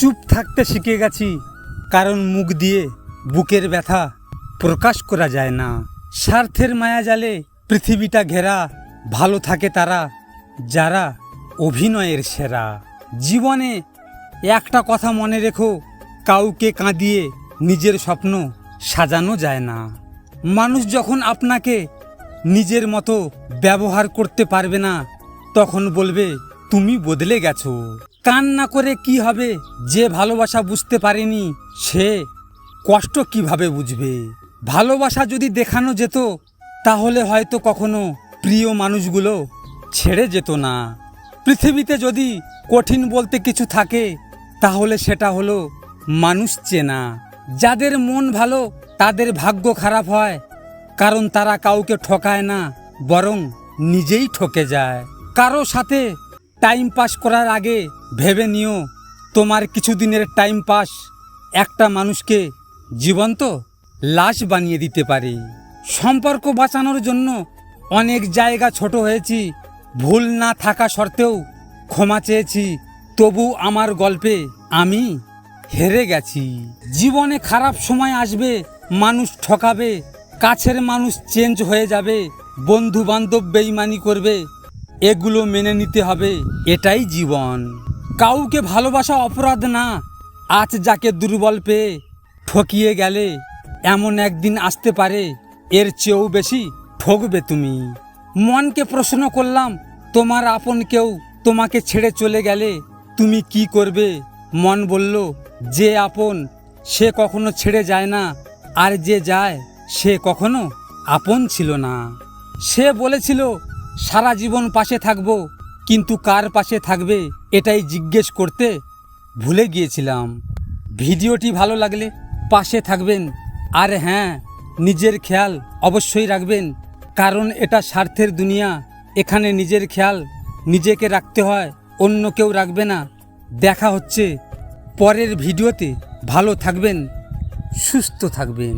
চুপ থাকতে শিখে গেছি, কারণ মুখ দিয়ে বুকের ব্যথা প্রকাশ করা যায় না। স্বার্থের মায়াজালে পৃথিবীটা ঘেরা, ভালো থাকে তারা যারা অভিনয়ের সেরা। জীবনে একটা কথা মনে রেখো, কাউকে কাঁদিয়ে নিজের স্বপ্ন সাজানো যায় না। মানুষ যখন আপনাকে নিজের মতো ব্যবহার করতে পারবে না, তখন বলবে তুমি বদলে গেছো। কান্না করে কি হবে? যে ভালোবাসা বুঝতে পারেনি সে কষ্ট কিভাবে বুঝবে? ভালোবাসা যদি দেখানো যেত, তাহলে হয়তো কখনো প্রিয় মানুষগুলো ছেড়ে যেত না। পৃথিবীতে যদি কঠিন বলতে কিছু থাকে, তাহলে সেটা হলো মানুষ চেনা। যাদের মন ভালো তাদের ভাগ্য খারাপ হয়, কারণ তারা কাউকে ঠকায় না, বরং নিজেই ঠকে যায়। কারো সাথে টাইম পাস করার আগে ভেবে নিও, তোমার কিছুদিনের টাইম পাস একটা মানুষকে জীবন্ত লাশ বানিয়ে দিতে পারে। সম্পর্ক বাঁচানোর জন্য অনেক জায়গা ছোট হয়েছি, ভুল না থাকা সত্ত্বেও ক্ষমা চেয়েছি, তবু আমার গল্পে আমি হেরে গেছি। জীবনে খারাপ সময় আসবে, মানুষ ঠকাবে, কাছের মানুষ চেঞ্জ হয়ে যাবে, বন্ধু বান্ধব বেইমানি করবে, এগুলো মেনে নিতে হবে, এটাই জীবন। কাউকে ভালোবাসা অপরাধ না, আজ যাকে দুর্বল পেয়ে ঠকিয়ে গেলে এমন একদিন আসতে পারে এর চেয়েও বেশি ঠকবে তুমি। মনকে প্রশ্ন করলাম, তোমার আপন কেউ তোমাকে ছেড়ে চলে গেলে তুমি কি করবে? মন বলল, যে আপন সে কখনো ছেড়ে যায় না, আর যে যায় সে কখনো আপন ছিল না। সে বলেছিল সারা জীবন পাশে থাকবো, কিন্তু কার পাশে থাকবে এটাই জিজ্ঞেস করতে ভুলে গিয়েছিলাম। ভিডিওটি ভালো লাগলে পাশে থাকবেন, আর হ্যাঁ, নিজের খেয়াল অবশ্যই রাখবেন, কারণ এটা স্বার্থের দুনিয়া। এখানে নিজের খেয়াল নিজেকে রাখতে হয়, অন্য কেউ রাখবে না। দেখা হচ্ছে পরের ভিডিওতে। ভালো থাকবেন, সুস্থ থাকবেন।